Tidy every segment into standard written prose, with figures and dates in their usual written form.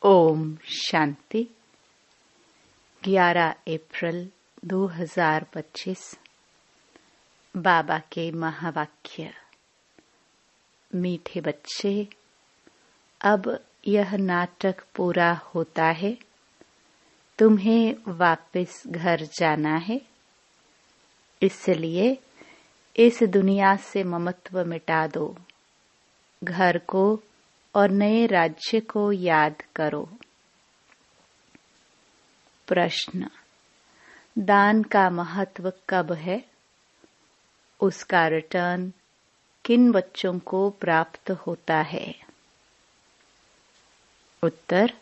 ओम शांति। 11 अप्रैल 2025। बाबा के महावाक्य। मीठे बच्चे, अब यह नाटक पूरा होता है। तुम्हें वापस घर जाना है, इसलिए इस दुनिया से ममत्व मिटा दो। घर को और नए राज्य को याद करो। प्रश्न: दान का महत्व कब है? उसका रिटर्न किन बच्चों को प्राप्त होता है? उत्तर: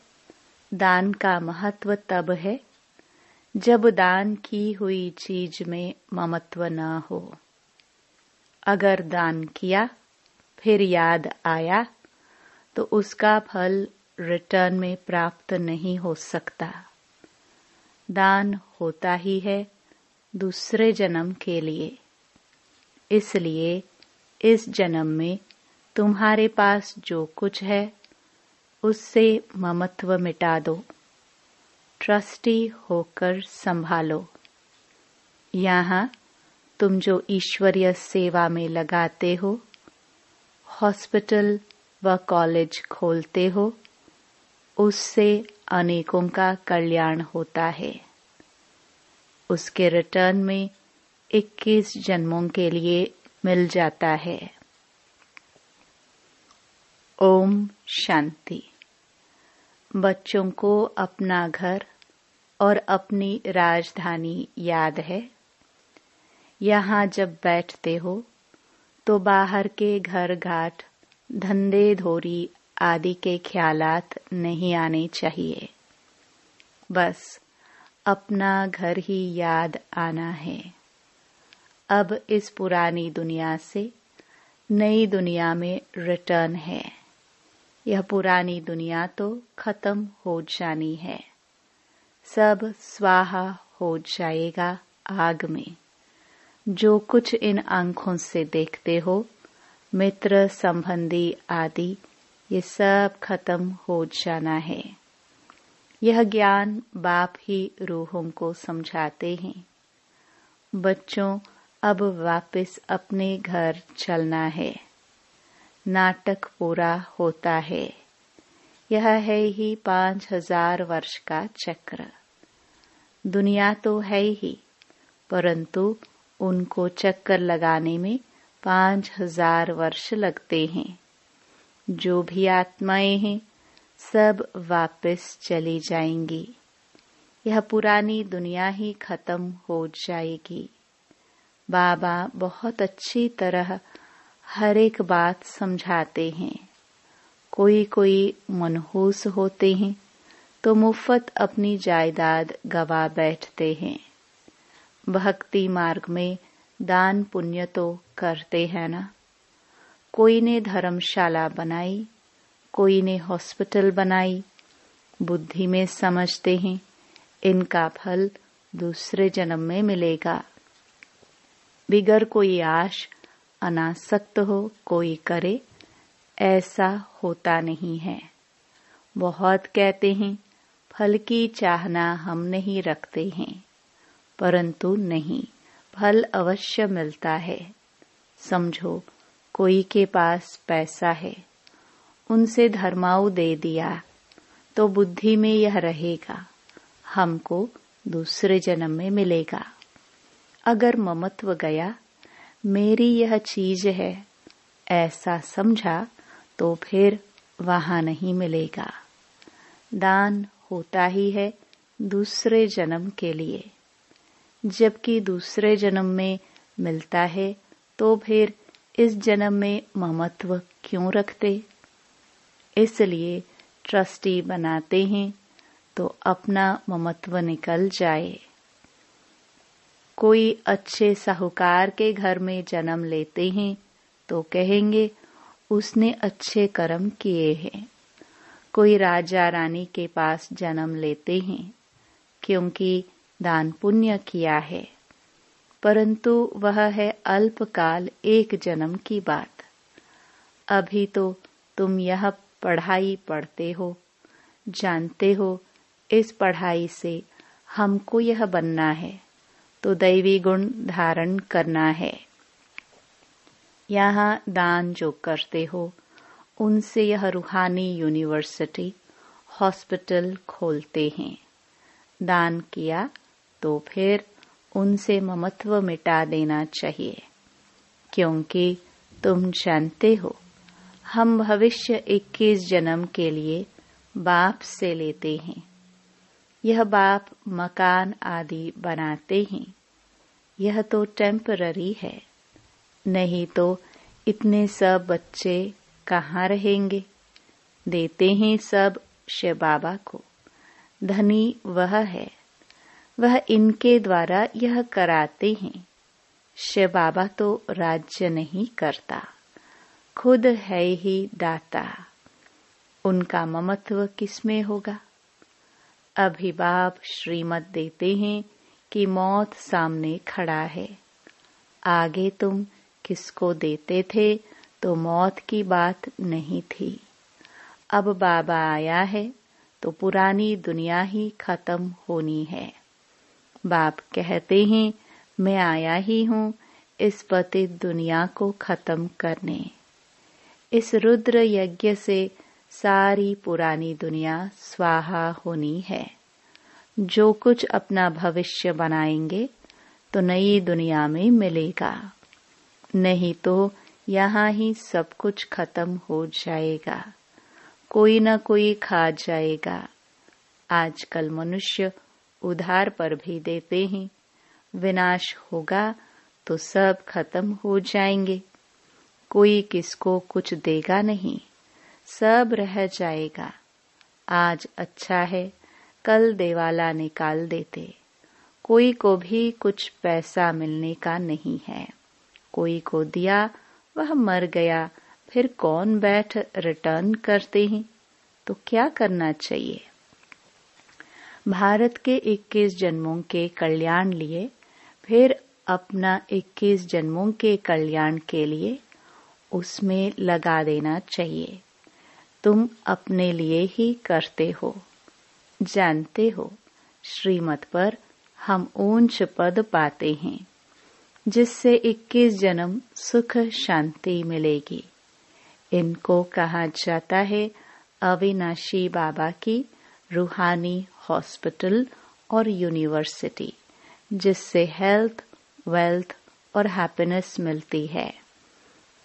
दान का महत्व तब है जब दान की हुई चीज में ममत्व न हो। अगर दान किया फिर याद आया तो उसका फल रिटर्न में प्राप्त नहीं हो सकता। दान होता ही है दूसरे जन्म के लिए, इसलिए इस जन्म में तुम्हारे पास जो कुछ है उससे ममत्व मिटा दो। ट्रस्टी होकर संभालो। यहाँ तुम जो ईश्वरीय सेवा में लगाते हो, हॉस्पिटल व कॉलेज खोलते हो, उससे अनेकों का कल्याण होता है। उसके रिटर्न में 21 जन्मों के लिए मिल जाता है। ओम शांति। बच्चों को अपना घर और अपनी राजधानी याद है। यहाँ जब बैठते हो तो बाहर के घर घाट, धंधे धोरी आदि के ख्यालात नहीं आने चाहिए। बस अपना घर ही याद आना है। अब इस पुरानी दुनिया से नई दुनिया में रिटर्न है। यह पुरानी दुनिया तो खत्म हो जानी है। सब स्वाहा हो जाएगा आग में। जो कुछ इन आंखों से देखते हो, मित्र संबंधी आदि, ये सब खत्म हो जाना है। यह ज्ञान बाप ही रूहों को समझाते हैं। बच्चों, अब वापस अपने घर चलना है। नाटक पूरा होता है। यह है ही 5000 वर्ष का चक्र। दुनिया तो है ही, परंतु उनको चक्कर लगाने में 5000 वर्ष लगते हैं। जो भी आत्माएं हैं सब वापस चली जाएंगी। यह पुरानी दुनिया ही खत्म हो जाएगी। बाबा बहुत अच्छी तरह हर एक बात समझाते हैं। कोई कोई मनहूस होते हैं तो मुफ्त अपनी जायदाद गवा बैठते हैं। भक्ति मार्ग में दान पुण्य तो करते हैं ना। कोई ने धर्मशाला बनाई, कोई ने हॉस्पिटल बनाई। बुद्धि में समझते हैं इनका फल दूसरे जन्म में मिलेगा। बिगर कोई आश अनासक्त हो कोई करे, ऐसा होता नहीं है। बहुत कहते हैं फल की चाहना हम नहीं रखते हैं, परंतु नहीं, फल अवश्य मिलता है। समझो, कोई के पास पैसा है, उनसे धर्माऊ दे दिया तो बुद्धि में यह रहेगा, हमको दूसरे जन्म में मिलेगा। अगर ममत्व गया, मेरी यह चीज है, ऐसा समझा, तो फिर वहां नहीं मिलेगा। दान होता ही है दूसरे जन्म के लिए। जबकि दूसरे जन्म में मिलता है तो फिर इस जन्म में ममत्व क्यों रखते? इसलिए ट्रस्टी बनाते हैं तो अपना ममत्व निकल जाए। कोई अच्छे साहूकार के घर में जन्म लेते हैं तो कहेंगे उसने अच्छे कर्म किए हैं। कोई राजा रानी के पास जन्म लेते हैं क्योंकि दान पुण्य किया है, परंतु वह है अल्पकाल, एक जन्म की बात। अभी तो तुम यह पढ़ाई पढ़ते हो, जानते हो इस पढ़ाई से हमको यह बनना है, तो दैवी गुण धारण करना है। यहाँ दान जो करते हो उनसे यह रूहानी यूनिवर्सिटी, हॉस्पिटल खोलते हैं। दान किया तो फिर उनसे ममत्व मिटा देना चाहिए, क्योंकि तुम जानते हो हम भविष्य 21 जन्म के लिए बाप से लेते हैं। यह बाप मकान आदि बनाते हैं, यह तो टेम्पररी है, नहीं तो इतने सब बच्चे कहाँ रहेंगे। देते हैं सब शिव बाबा को, धनी वह है, वह इनके द्वारा यह कराते हैं। शिव बाबा तो राज्य नहीं करता, खुद है ही दाता, उनका ममत्व किसमें होगा। अभी बाप श्रीमत देते हैं कि मौत सामने खड़ा है, आगे तुम किसको देते थे तो मौत की बात नहीं थी। अब बाबा आया है तो पुरानी दुनिया ही खत्म होनी है। बाप कहते हैं मैं आया ही हूँ इस पतित दुनिया को खत्म करने। इस रुद्र यज्ञ से सारी पुरानी दुनिया स्वाहा होनी है। जो कुछ अपना भविष्य बनाएंगे तो नई दुनिया में मिलेगा, नहीं तो यहाँ ही सब खत्म खत्म हो जाएगा, कोई न कोई खा जाएगा। आजकल मनुष्य उधार पर भी देते हैं, विनाश होगा तो सब खत्म हो जाएंगे, कोई किसको कुछ देगा नहीं, सब रह जाएगा। आज अच्छा है कल देवाला निकाल देते, कोई को भी कुछ पैसा मिलने का नहीं है। कोई को दिया वह मर गया, फिर कौन बैठ रिटर्न करते हैं। तो क्या करना चाहिए? भारत के 21 जन्मों के कल्याण लिए, फिर अपना 21 जन्मों के कल्याण के लिए उसमें लगा देना चाहिए। तुम अपने लिए ही करते हो। जानते हो श्रीमत पर हम ऊंच पद पाते हैं, जिससे 21 जन्म सुख शांति मिलेगी। इनको कहा जाता है अविनाशी बाबा की रूहानी हॉस्पिटल और यूनिवर्सिटी, जिससे हेल्थ, वेल्थ और हैप्पीनेस मिलती है।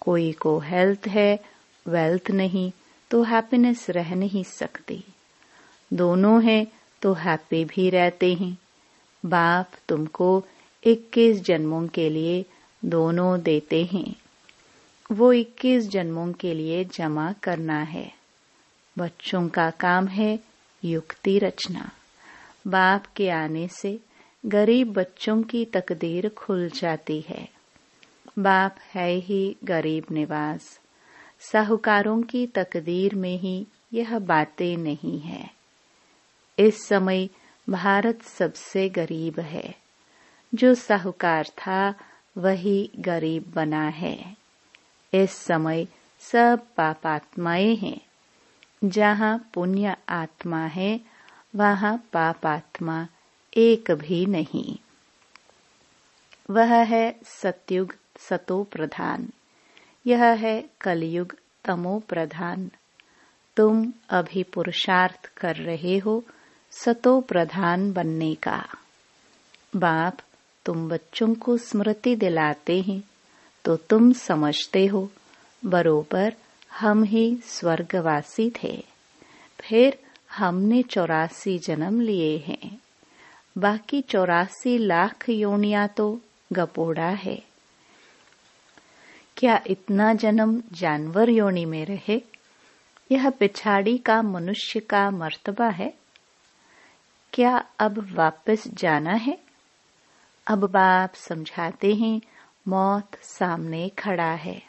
कोई को हेल्थ है, वेल्थ नहीं तो हैप्पीनेस रह नहीं सकती। दोनों हैं तो हैप्पी भी रहते हैं। बाप तुमको 21 जन्मों के लिए दोनों देते हैं। वो 21 जन्मों के लिए जमा करना है। बच्चों का काम है युक्ति रचना। बाप के आने से गरीब बच्चों की तकदीर खुल जाती है। बाप है ही गरीब निवास। साहूकारों की तकदीर में ही यह बातें नहीं है। इस समय भारत सबसे गरीब है। जो साहूकार था वही गरीब बना है। इस समय सब पापात्माएं हैं। जहाँ पुण्य आत्मा है वहाँ पाप आत्मा एक भी नहीं। वह है सतयुग सतो प्रधान, यह है कलयुग तमो प्रधान। तुम अभी पुरुषार्थ कर रहे हो सतो प्रधान बनने का। बाप तुम बच्चों को स्मृति दिलाते हैं तो तुम समझते हो बरोबर हम ही स्वर्गवासी थे, फिर हमने 84 जन्म लिए हैं। बाकी 84 लाख योनियां तो गपोड़ा है। क्या इतना जन्म जानवर योनि में रहे? यह पिछाड़ी का मनुष्य का मर्तबा है। क्या अब वापस जाना है? अब बाप समझाते हैं मौत सामने खड़ा है।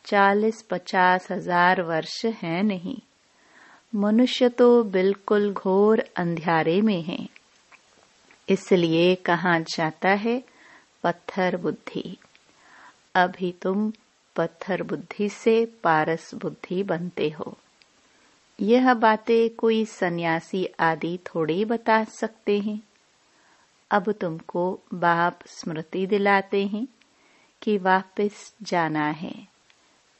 40-50 हजार वर्ष है नहीं। मनुष्य तो बिल्कुल घोर अंधियारे में है। इसलिए कहा जाता है पत्थर बुद्धि। अभी तुम पत्थर बुद्धि से पारस बुद्धि बनते हो। यह बातें कोई सन्यासी आदि थोड़े बता सकते हैं। अब तुमको बाप स्मृति दिलाते हैं कि वापस जाना है।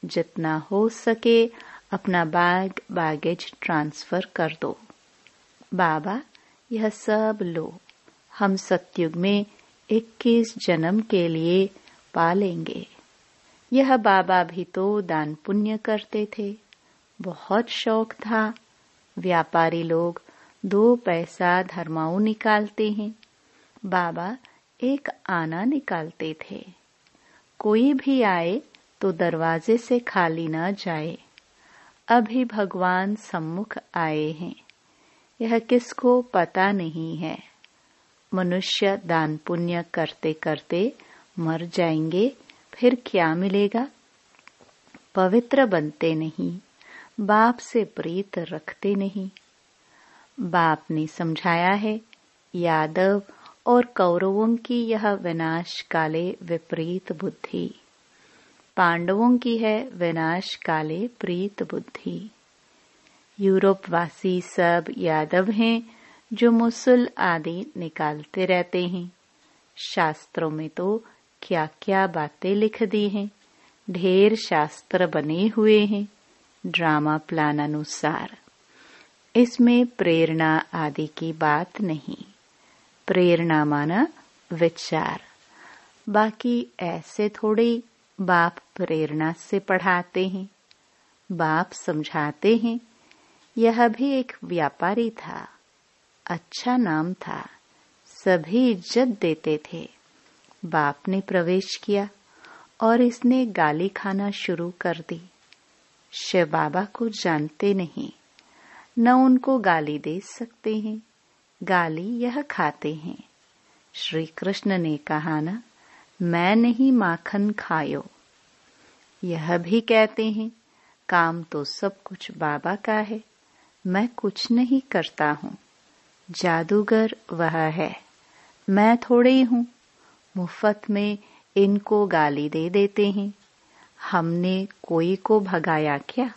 जितना हो सके अपना बैगेज ट्रांसफर कर दो। बाबा, यह सब लो, हम सतयुग में 21 जन्म के लिए पालेंगे। यह बाबा भी तो दान पुण्य करते थे, बहुत शौक था। व्यापारी लोग 2 पैसा धर्माऊ निकालते हैं, बाबा 1 आना निकालते थे। कोई भी आए तो दरवाजे से खाली न जाए। अभी भगवान सम्मुख आए हैं, यह किसको पता नहीं है। मनुष्य दान पुण्य करते करते मर जाएंगे, फिर क्या मिलेगा? पवित्र बनते नहीं, बाप से प्रीत रखते नहीं। बाप ने समझाया है, यादव और कौरवों की यह विनाश काले विपरीत बुद्धि, पांडवों की है विनाश काले प्रीत बुद्धि। यूरोप वासी सब यादव हैं जो मुसल आदि निकालते रहते हैं। शास्त्रों में तो क्या क्या बातें लिख दी हैं, ढेर शास्त्र बने हुए हैं ड्रामा प्लान अनुसार। इसमें प्रेरणा आदि की बात नहीं। प्रेरणा माना विचार। बाकी ऐसे थोड़े बाप प्रेरणा से पढ़ाते हैं। बाप समझाते हैं, यह भी एक व्यापारी था, अच्छा नाम था, सभी इज्जत देते थे। बाप ने प्रवेश किया और इसने गाली खाना शुरू कर दी। शिव बाबा को जानते नहीं, न उनको गाली दे सकते हैं, गाली यह खाते हैं। श्री कृष्ण ने कहा ना, मैं नहीं माखन खायो। यह भी कहते हैं, काम तो सब कुछ बाबा का है, मैं कुछ नहीं करता हूँ, जादूगर वह है, मैं थोड़े ही हूँ। मुफ्त में इनको गाली दे देते हैं। हमने कोई को भगाया क्या?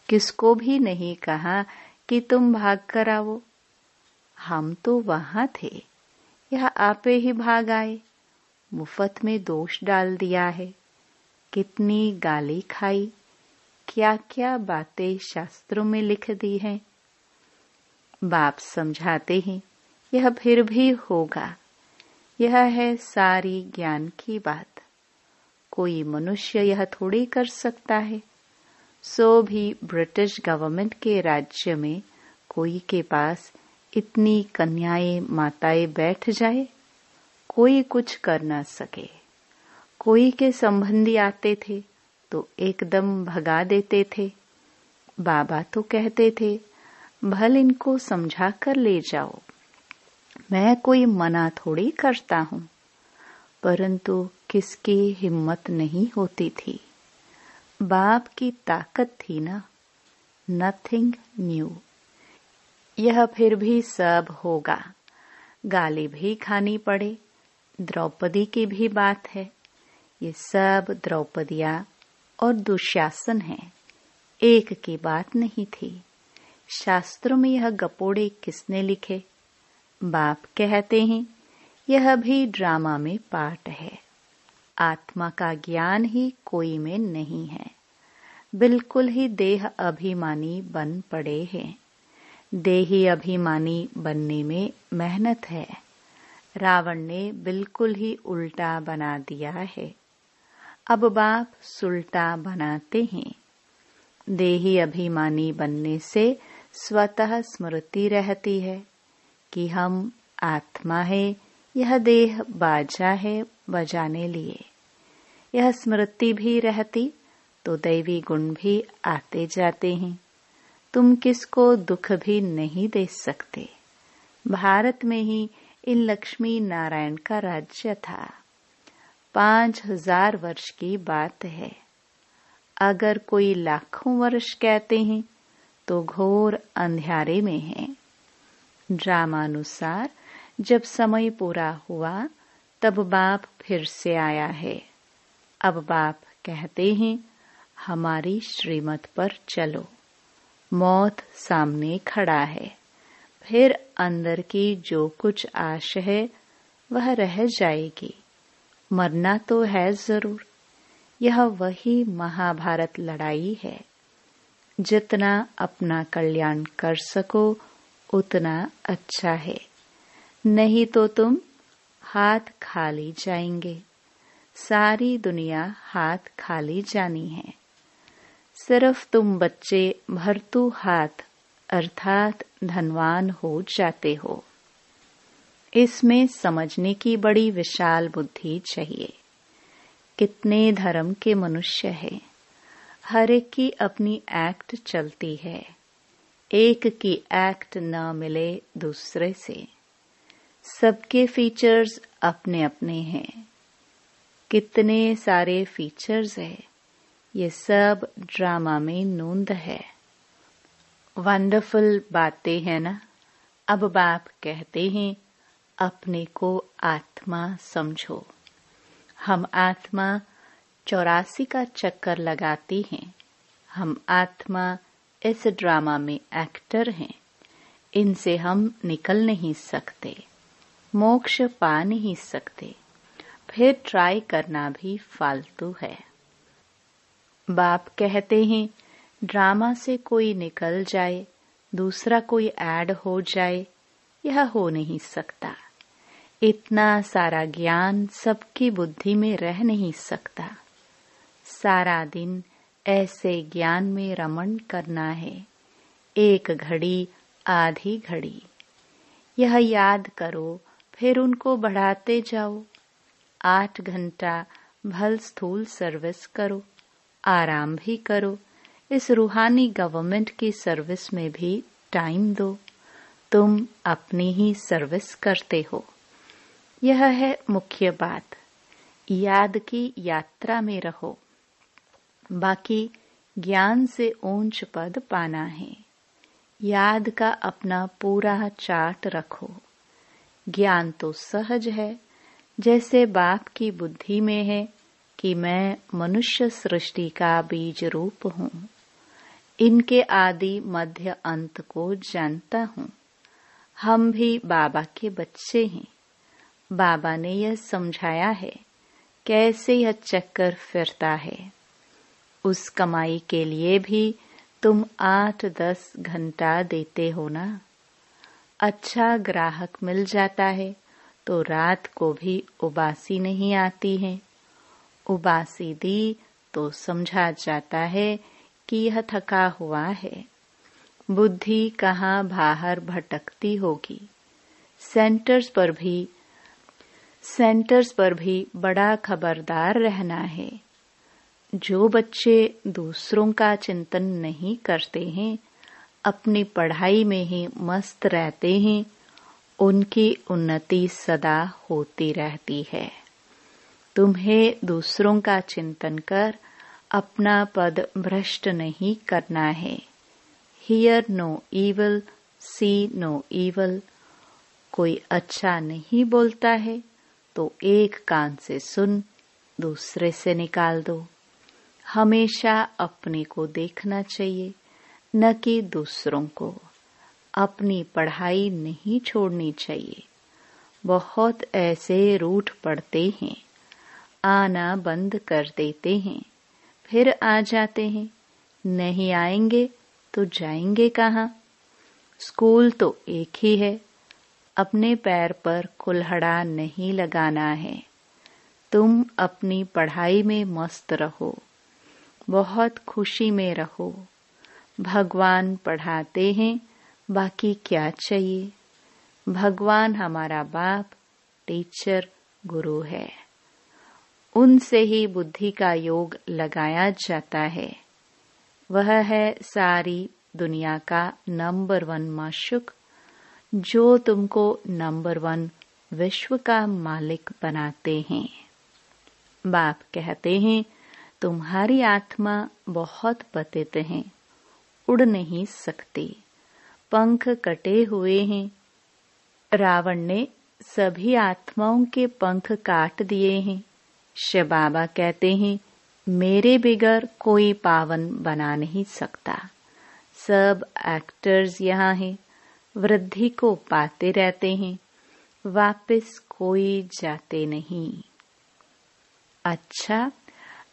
किसको भी नहीं कहा कि तुम भाग कर आओ। हम तो वहां थे, यह आपे ही भाग आए। मुफ्त में दोष डाल दिया है। कितनी गाली खाई, क्या क्या बातें शास्त्रों में लिख दी हैं। बाप समझाते हैं, यह फिर भी होगा। यह है सारी ज्ञान की बात। कोई मनुष्य यह थोड़ी कर सकता है। सो भी ब्रिटिश गवर्नमेंट के राज्य में कोई के पास इतनी कन्याएं माताएं बैठ जाए, कोई कुछ कर ना सके। कोई के संबंधी आते थे तो एकदम भगा देते थे। बाबा तो कहते थे, भल इनको समझा कर ले जाओ, मैं कोई मना थोड़ी करता हूँ। परंतु किसकी हिम्मत नहीं होती थी। बाप की ताकत थी ना, नथिंग न्यू। यह फिर भी सब होगा, गाली भी खानी पड़े। द्रौपदी की भी बात है। ये सब द्रौपदियां और दुशासन है, एक की बात नहीं थी। शास्त्रों में यह गपोड़े किसने लिखे? बाप कहते हैं, यह भी ड्रामा में पार्ट है। आत्मा का ज्ञान ही कोई में नहीं है। बिल्कुल ही देह अभिमानी बन पड़े हैं। देही अभिमानी बनने में मेहनत है। रावण ने बिल्कुल ही उल्टा बना दिया है। अब बाप सुल्टा बनाते हैं। देही अभिमानी बनने से स्वतः स्मृति रहती है कि हम आत्मा है, यह देह बाजा है बजाने लिए। यह स्मृति भी रहती तो दैवी गुण भी आते जाते हैं। तुम किसको दुख भी नहीं दे सकते। भारत में ही इन लक्ष्मी नारायण का राज्य था। 5000 वर्ष की बात है। अगर कोई लाखों वर्ष कहते हैं तो घोर अंधेरे में है। ड्रामानुसार जब समय पूरा हुआ तब बाप फिर से आया है। अब बाप कहते हैं, हमारी श्रीमत पर चलो। मौत सामने खड़ा है, फिर अंदर की जो कुछ आश है वह रह जाएगी। मरना तो है जरूर। यह वही महाभारत लड़ाई है। जितना अपना कल्याण कर सको उतना अच्छा है, नहीं तो तुम हाथ खाली जाएंगे। सारी दुनिया हाथ खाली जानी है। सिर्फ तुम बच्चे भरतू हाथ अर्थात धनवान हो जाते हो। इसमें समझने की बड़ी विशाल बुद्धि चाहिए। कितने धर्म के मनुष्य हैं, हर एक की अपनी एक्ट चलती है। एक की एक्ट न मिले दूसरे से। सबके फीचर्स अपने अपने हैं। कितने सारे फीचर्स है, ये सब ड्रामा में नोंद है। वंडरफुल बातें है ना। अब बाप कहते हैं अपने को आत्मा समझो। हम आत्मा 84 का चक्कर लगाती हैं। हम आत्मा इस ड्रामा में एक्टर हैं। इनसे हम निकल नहीं सकते, मोक्ष पा नहीं सकते, फिर ट्राई करना भी फालतू है। बाप कहते हैं ड्रामा से कोई निकल जाए, दूसरा कोई ऐड हो जाए, यह हो नहीं सकता। इतना सारा ज्ञान सबकी बुद्धि में रह नहीं सकता। सारा दिन ऐसे ज्ञान में रमण करना है, एक घड़ी आधी घड़ी। यह याद करो, फिर उनको बढ़ाते जाओ। 8 घंटा भल स्थूल सर्विस करो, आराम भी करो। इस रूहानी गवर्नमेंट की सर्विस में भी टाइम दो। तुम अपनी ही सर्विस करते हो। यह है मुख्य बात। याद की यात्रा में रहो। बाकी ज्ञान से ऊंच पद पाना है। याद का अपना पूरा चार्ट रखो। ज्ञान तो सहज है, जैसे बाप की बुद्धि में है कि मैं मनुष्य सृष्टि का बीज रूप हूँ। इनके आदि मध्य अंत को जानता हूँ। हम भी बाबा के बच्चे हैं। बाबा ने यह समझाया है कैसे यह चक्कर फिरता है। उस कमाई के लिए भी तुम 8-10 घंटा देते हो ना। अच्छा ग्राहक मिल जाता है तो रात को भी उबासी नहीं आती है। उबासी दी तो समझा जाता है कि यह थका हुआ है। बुद्धि कहाँ बाहर भटकती होगी। सेंटर्स पर भी बड़ा खबरदार रहना है। जो बच्चे दूसरों का चिंतन नहीं करते हैं, अपनी पढ़ाई में ही मस्त रहते हैं, उनकी उन्नति सदा होती रहती है। तुम्हें दूसरों का चिंतन कर अपना पद भ्रष्ट नहीं करना है। Hear no evil, see no evil. कोई अच्छा नहीं बोलता है तो एक कान से सुन, दूसरे से निकाल दो। हमेशा अपने को देखना चाहिए, न कि दूसरों को। अपनी पढ़ाई नहीं छोड़नी चाहिए। बहुत ऐसे रूठ पड़ते हैं, आना बंद कर देते हैं, फिर आ जाते हैं। नहीं आएंगे तो जाएंगे कहाँ? स्कूल तो एक ही है। अपने पैर पर कुल्हड़ा नहीं लगाना है। तुम अपनी पढ़ाई में मस्त रहो, बहुत खुशी में रहो। भगवान पढ़ाते हैं, बाकी क्या चाहिए? भगवान हमारा बाप, टीचर, गुरु है। उनसे ही बुद्धि का योग लगाया जाता है। वह है सारी दुनिया का नंबर 1 माशुक, जो तुमको नंबर 1 विश्व का मालिक बनाते हैं। बाप कहते हैं तुम्हारी आत्मा बहुत पतित है, उड़ नहीं सकती, पंख कटे हुए हैं। रावण ने सभी आत्माओं के पंख काट दिए हैं। शिव बाबा कहते हैं मेरे बिगर कोई पावन बना नहीं सकता। सब एक्टर्स यहाँ हैं, वृद्धि को पाते रहते हैं, वापस कोई जाते नहीं। अच्छा,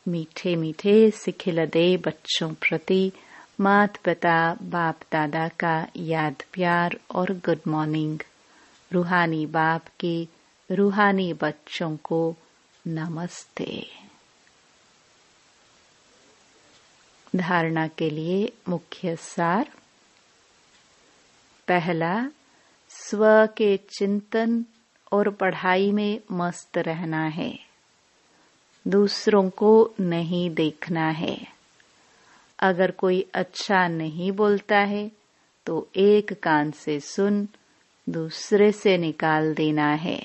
मीठे मीठे सिखिलदे बच्चों प्रति माता पिता बाप दादा का याद प्यार और गुड मॉर्निंग। रूहानी बाप के रूहानी बच्चों को नमस्ते। धारणा के लिए मुख्य सार। पहला, स्व के चिंतन और पढ़ाई में मस्त रहना है। दूसरों को नहीं देखना है। अगर कोई अच्छा नहीं बोलता है तो एक कान से सुन, दूसरे से निकाल देना है।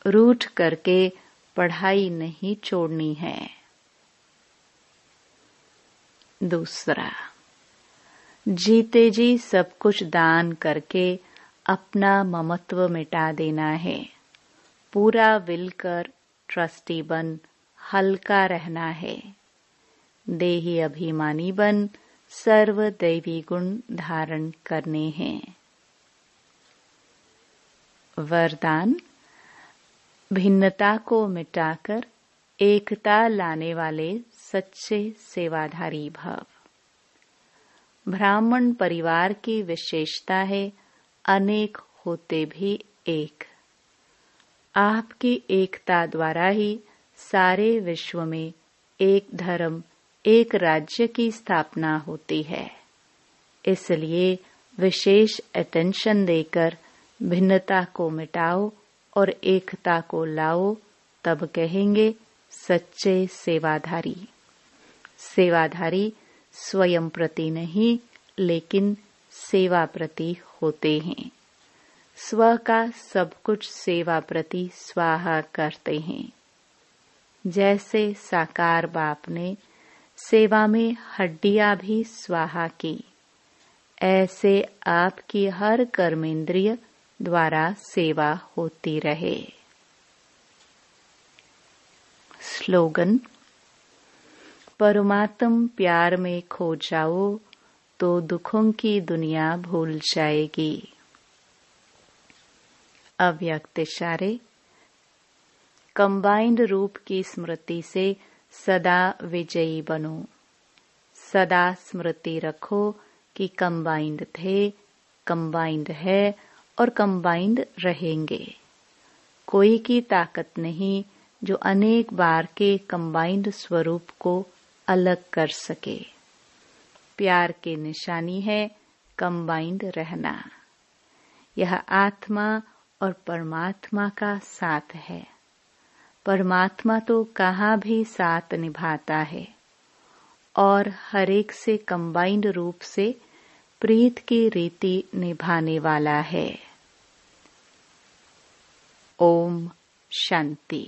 रूठ करके पढ़ाई नहीं छोड़नी है। दूसरा, जीते जी सब कुछ दान करके अपना ममत्व मिटा देना है। पूरा विल कर ट्रस्टी बन हल्का रहना है। देही अभिमानी बन सर्व दैवी गुण धारण करने हैं। वरदान, भिन्नता को मिटाकर एकता लाने वाले सच्चे सेवाधारी भव। ब्राह्मण परिवार की विशेषता है अनेक होते भी एक। आपकी एकता द्वारा ही सारे विश्व में एक धर्म एक राज्य की स्थापना होती है। इसलिए विशेष अटेंशन देकर भिन्नता को मिटाओ और एकता को लाओ, तब कहेंगे सच्चे सेवाधारी। सेवाधारी स्वयं प्रति नहीं लेकिन सेवा प्रति होते हैं। स्व का सब कुछ सेवा प्रति स्वाहा करते हैं। जैसे साकार बाप ने सेवा में हड्डियां भी स्वाहा की, ऐसे आपकी हर कर्मेंद्रिय द्वारा सेवा होती रहे। स्लोगन, परमात्म प्यार में खो जाओ तो दुखों की दुनिया भूल जाएगी। अव्यक्त इशारे। कंबाइंड रूप की स्मृति से सदा विजयी बनो। सदा स्मृति रखो कि कंबाइंड थे, कंबाइंड है और कंबाइंड रहेंगे। कोई की ताकत नहीं जो अनेक बार के कंबाइंड स्वरूप को अलग कर सके। प्यार की निशानी है कंबाइंड रहना। यह आत्मा और परमात्मा का साथ है। परमात्मा तो कहाँ भी साथ निभाता है और हर एक से कंबाइंड रूप से प्रीत की रीति निभाने वाला है। ओम शांति।